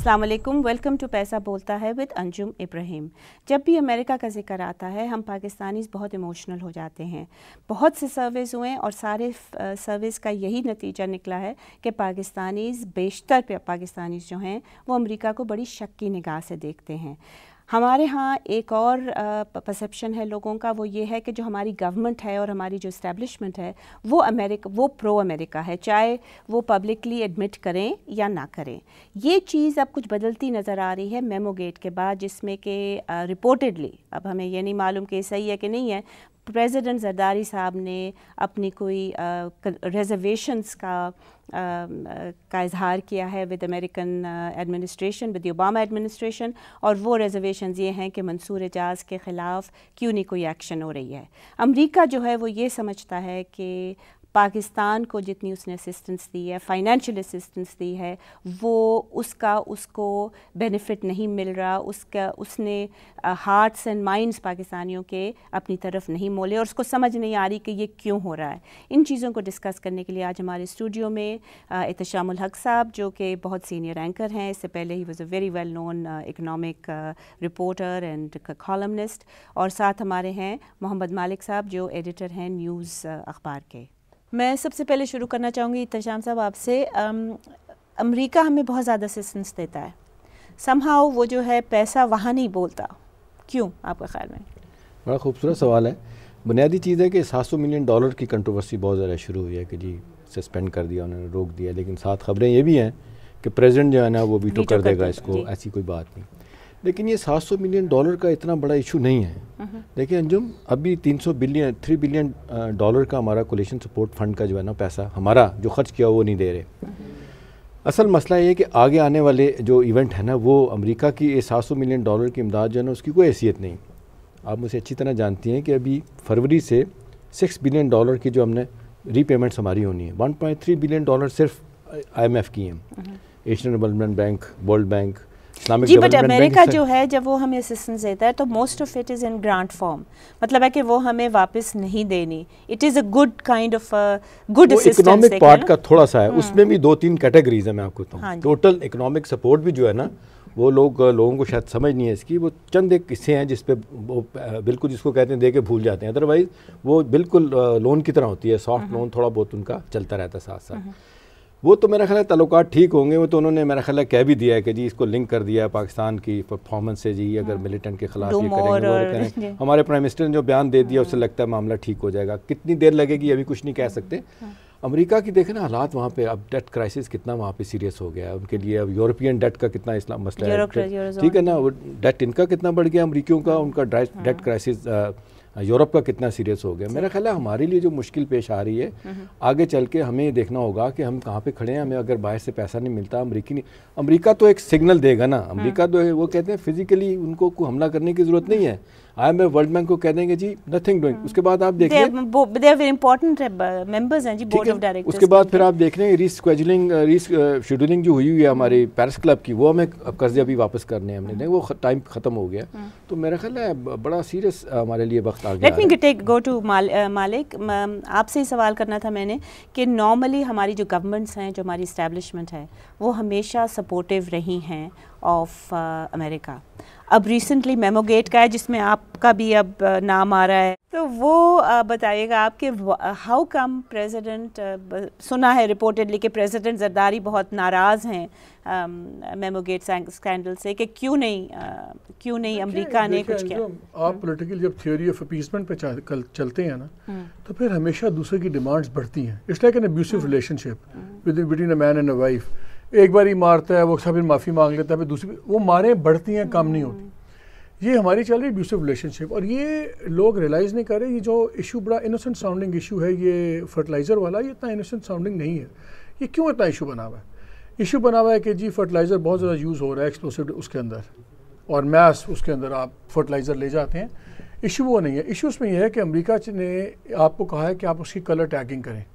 अस्सलाम वालेकुम, welcome to पैसा बोलता है विद अंजुम इब्राहिम। जब भी अमेरिका का जिक्र आता है हम पाकिस्तानीज़ बहुत इमोशनल हो जाते हैं। बहुत से सर्वेस हुए और सारे सर्वेस का यही नतीजा निकला है कि पाकिस्तानीज़, बेशतर पाकिस्तानीज़ जो हैं वो अमेरिका को बड़ी शक की निगाह से देखते हैं। हमारे यहाँ एक और परसेप्शन है लोगों का, वो ये है कि जो हमारी गवर्नमेंट है और हमारी जो इस्टेब्लिशमेंट है वो प्रो अमेरिका है, चाहे वो पब्लिकली एडमिट करें या ना करें। ये चीज़ अब कुछ बदलती नज़र आ रही है मेमो गेट के बाद, जिसमें कि रिपोर्टेडली, अब हमें ये नहीं मालूम कि सही है कि नहीं है, प्रेसिडेंट ज़रदारी साहब ने अपनी कोई रिजर्वेशंस का इजहार किया है with American administration, with the Obama administration, और वो रिजर्वेशंस ये हैं कि मंसूर एजाज के ख़िलाफ़ क्यों नहीं कोई एक्शन हो रही है। अमेरिका जो है वो ये समझता है कि पाकिस्तान को जितनी उसने असिस्टेंस दी है, फाइनेंशियल असिस्टेंस दी है, वो उसको बेनिफिट नहीं मिल रहा, उसने हार्ट्स एंड माइंड्स पाकिस्तानियों के अपनी तरफ नहीं मोले और उसको समझ नहीं आ रही कि ये क्यों हो रहा है। इन चीज़ों को डिस्कस करने के लिए आज हमारे स्टूडियो में एहतशामुल हक साहब, जो कि बहुत सीनियर एंकर हैं, इससे पहले he was a very well known economic reporter and columnist, और साथ हमारे हैं मोहम्मद मालिक साहब जो एडिटर हैं न्यूज़ अखबार के। मैं सबसे पहले शुरू करना चाहूँगी एहतशाम साहब आपसे। अमेरिका हमें बहुत ज़्यादा असिस्टेंस देता है, समहाउ वो जो है पैसा वहाँ नहीं बोलता, क्यों आपका ख्याल में? बड़ा खूबसूरत सवाल है। बुनियादी चीज़ है कि $700 मिलियन की कंट्रोवर्सी बहुत ज़्यादा शुरू हुई है कि जी सस्पेंड कर दिया उन्होंने, रोक दिया, लेकिन साथ खबरें ये भी हैं कि प्रेसिडेंट जो है ना वो वीटो कर देगा इसको, ऐसी कोई बात नहीं। लेकिन ये $700 मिलियन का इतना बड़ा इशू नहीं है। देखिए अंजुम, अभी $3 बिलियन का हमारा कोलिशन सपोर्ट फंड का जो है ना पैसा हमारा जो खर्च किया वो नहीं दे रहे। असल मसला ये है कि आगे आने वाले जो इवेंट है ना, वो अमेरिका की ये $700 मिलियन की इमदाद जो है ना उसकी कोई हैसियत नहीं। आप मुझे अच्छी तरह जानती हैं कि अभी फरवरी से $6 बिलियन की जो हमने रीपेमेंट्स हमारी होनी है, $1.3 बिलियन सिर्फ IMF की हैं, Asian development bank, world bank, जी। बट अमेरिका जो है जब वो हमें असिस्टेंस देता है तो most of it is in grant form, मतलब है कि वो हमें वापस नहीं देनी। It is a good kind of good assistance. Economic part का थोड़ा सा है, उसमें भी 2-3 कैटेगरीज है मैं आपको बताऊं। टोटल इकोनॉमिक सपोर्ट भी जो है ना वो लोगों को शायद समझ नहीं है इसकी, वो चंद एक किस्से हैं जिस पे वो बिल्कुल जिसको कहते हैं दे के भूल जाते हैं, अदरवाइज वो बिल्कुल लोन की तरह होती है, सॉफ्ट लोन, थोड़ा बहुत उनका चलता रहता है साथ साथ। वो तो मेरा ख्याल है ताल्लुकात ठीक होंगे, वो तो उन्होंने मेरा ख्याल है कह भी दिया है कि जी इसको लिंक कर दिया है पाकिस्तान की परफॉर्मेंस से, जी अगर मिलिटेंट के खिलाफ ये करेंगे। हमारे प्राइम मिनिस्टर ने जो बयान दे दिया उससे लगता है मामला ठीक हो जाएगा। कितनी देर लगेगी अभी कुछ नहीं कह सकते। अमेरिका की देखें ना हालात वहाँ पे, अब डेट क्राइसिस कितना वहाँ पे सीरियस हो गया है उनके लिए। अब यूरोपियन डेट का कितना इस्लाम मसला है, ठीक है ना, वो डेट इनका कितना बढ़ गया अमरीकियों का, उनका डेट क्राइसिस यूरोप का कितना सीरियस हो गया। मेरा ख्याल है हमारे लिए जो मुश्किल पेश आ रही है आगे चल के हमें ये देखना होगा कि हम कहाँ पे खड़े हैं। हमें अगर बाहर से पैसा नहीं मिलता, अमेरिका तो एक सिग्नल देगा ना। अमेरिका तो वो कहते हैं फिजिकली उनको कोई हमला करने की जरूरत नहीं है, IMF वर्ल्ड बैंक को कह देंगे जी नथिंग डूइंग। उसके बाद आप देखिए मेंबर्स हैं जी बोर्ड ऑफ डायरेक्टर्स। उसके बाद फिर आप देख रहे हैं रीशेड्यूलिंग जो हुई है हमारी पेरिस क्लब की, वो हमें कर्जे अभी वापस करने हैं हमने, वो टाइम खत्म हो गया। तो मेरा ख्याल है बड़ा सीरियस हमारे लिए वक्त आ गया। लेट मी गो टू मालिक, आपसे ही सवाल करना था मैंने कि नॉर्मली हमारी जो गवर्नमेंट्स हैं, जो हमारी इस्टेब्लिशमेंट है, वो हमेशा सपोर्टिव रही हैं ऑफ अमेरिका। अब रिसेंटली मेमो गेट का है जिसमें आपका भी अब नाम आ रहा है, तो वो बताइएगा आपके हाउ कम प्रेसिडेंट, सुना है रिपोर्टेडली कि प्रेसिडेंट जरदारी बहुत नाराज़ हैं मेमो गेट स्कैंडल से, कि क्यों नहीं अमेरिका ने कुछ किया। आप पॉलिटिकल जब थ्योरी ऑफ अपीसमेंट पे चलते हैं ना, तो फिर हमेशा दूसरे की डिमांड्स बढ़ती हैं। It's like an abusive relationship between a man and a wife. एक बार ही मारता है वो, फिर माफ़ी मांग लेता है, फिर दूसरी वो मारें बढ़ती हैं, कम नहीं होती। ये हमारी चल रही अब्यूसिव रिलेशनशिप, और ये लोग रियलाइज़ नहीं कर रहे। ये जो इशू बड़ा इनोसेंट साउंडिंग इशू है, ये फर्टिलाइज़र वाला, ये इतना इनोसेंट साउंडिंग नहीं है। ये क्यों इतना इशू बना हुआ है? इशू बना हुआ है कि जी फर्टिलाइज़र बहुत ज़्यादा यूज़ हो रहा है, एक्सप्लोसिव उसके अंदर, और मैस उसके अंदर आप फर्टिलाइज़र ले जाते हैं। इशू वो नहीं है। इशू उसमें यह है कि अमेरिका ने आपको कहा है कि आप उसकी कलर टैगिंग करें,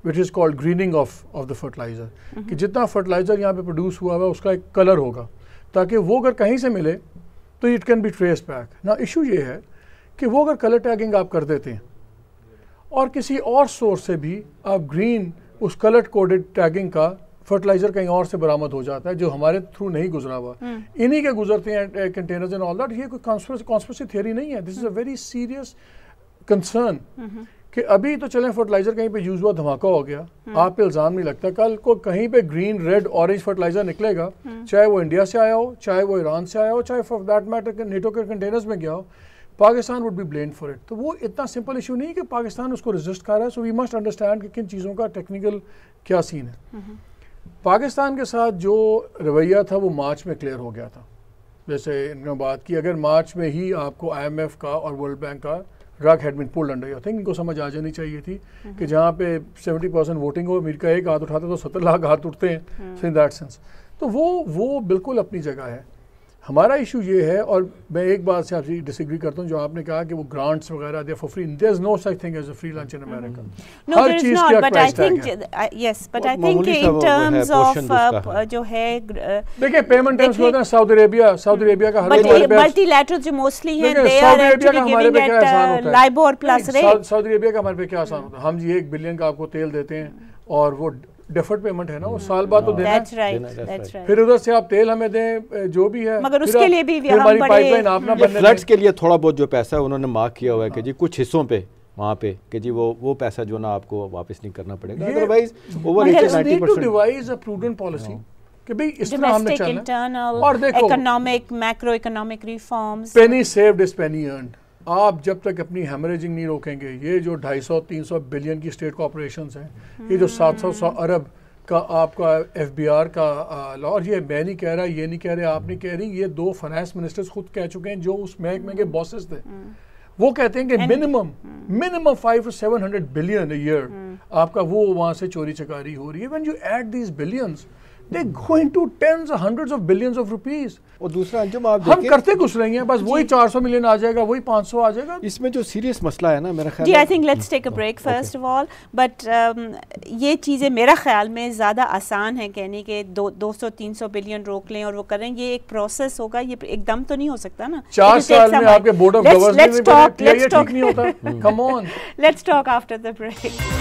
which is called grinning of the fertiliser, कि जितना फर्टिलाइज़र यहाँ पे प्रोड्यूस हुआ है उसका एक कलर होगा, ताकि वो अगर कहीं से मिले तो it can be trace back ना। इशू ये है कि वो अगर कलर टैगिंग आप कर देते हैं और किसी और सोर्स से भी आप ग्रीन उस कलर कोडेड टैगिंग का فرٹیلائزر کہیں اور سے برآمد ہو جاتا ہے جو ہمارے تھرو نہیں گزرا ہوا, انہی کے گزرتے ہیں کنٹینرز اینڈ آل دیٹ. یہ کوئی کانسپریسی تھیوری نہیں ہے, دس از اے ویری سیریس کنسرن کہ ابھی تو چلیں فرٹیلائزر کہیں پہ یوز ہوا, دھماکہ ہو گیا, آپ پہ الزام نہیں لگتا, کل کو کہیں پہ گرین ریڈ اورنج فرٹیلائزر نکلے گا, چاہے وہ انڈیا سے آیا ہو, چاہے وہ ایران سے آیا ہو, چاہے فار دیٹ میٹر نیٹو کے کنٹینرز میں گیا ہو, Pakistan would be blamed for it. تو وہ اتنا سمپل ایشو نہیں کہ پاکستان اس کو ریزسٹ کر رہا ہے. سو وی مسٹ انڈرسٹینڈ کہ کن چیزوں کا ٹیکنیکل کیا سین ہے. پاکستان کے ساتھ جو رویہ تھا وہ مارچ میں کلیئر ہو گیا تھا. جیسے انہوں نے بات کی, اگر مارچ میں ہی آپ کو آئی ایم ایف کا اور ورلڈ بینک کا rug had been pulled under your think, ان کو سمجھ آ جانی چاہیے تھی کہ جہاں پہ 70% ووٹنگ ہو, امریکہ ایک ہاتھ اٹھاتا تو 70 لاکھ ہاتھ اٹھتے ہیں. سو ان دیٹ سینس تو وہ بالکل اپنی جگہ ہے. ہمارا ایشو یہ ہے, اور میں ایک بات سے آپ سے ڈس ایگری کرتا ہوں جو آپ نے کہا کہ وہ گرانٹس وغیرہ دے for free, there is no such thing as a free lunch in America. ہر چیز کی پرائس ٹیگ ہے. Yes but I think in terms of جو ہے دیکھیں پیمنٹ ٹرمز ہوتا ہے سعودی عربیہ کا ملٹی لیٹرل جو موسٹلی ہیں they are actually giving it LIBOR plus rate. Saudi Arabia کا ہمارے پہ کیا آسان ہوتا ہے, ہم جی 1 بلین کا آپ کو تیل دیتے ہیں اور وہ ڈیفرڈ پیمنٹ ہے نا, وہ سال بعد تو دینا ہے, پھر ادھر سے آپ تیل ہمیں دیں جو بھی ہے, مگر اس کے لیے بھی ہماری پائپ لائن آپ نہ بننے. فلڈس کے لیے تھوڑا بہت جو پیسہ انہوں نے مارک کیا ہوا ہے کہ جی کچھ حصوں پہ وہاں پہ کہ جی وہ پیسہ جو نا آپ کو واپس نہیں کرنا پڑے گا, otherwise over 80-90% devise a prudent policy کہ بھئی اس طرح ہم نے چلنا. اور دیکھو economic macro economic reforms, penny saved is penny earned. آپ جب تک اپنی ہیمریجنگ نہیں روکیں گے, یہ جو 250-300 بلین کی اسٹیٹ کارپوریشنز ہیں, یہ جو 700 ارب کا آپ کا ایف بی آر کا لا, اور یہ میں نہیں کہہ رہا, یہ نہیں کہہ رہے, آپ نہیں کہہ رہی, یہ 2 فائنانس منسٹرز خود کہہ چکے ہیں جو اس محکمے کے باسز تھے. وہ کہتے ہیں کہ minimum 500 to 700 billion a year آپ کا وہ وہاں سے چوری چکاری ہو رہی ہے. when you add these billions they go into tens or hundreds of billions of rupees. اور دوسرا انجم آپ ہم کرتے کچھ رہی ہیں, بس وہی 400 ملین آ جائے گا, وہی 500 آ جائے گا. اس میں جو سیریس مسئلہ ہے نا میرا خیال جی, I think let's take a break first of all. But یہ چیزیں میرا خیال میں زیادہ آسان ہے کہنے کہ 200-300 بلین روک لیں اور وہ کریں. یہ ایک پروسیس ہوگا, یہ ایک دم تو نہیں ہو سکتا نا. 4 سال میں آپ کے بورڈ آف گورنرز نہیں ہوتا. Come on, let's talk after the break.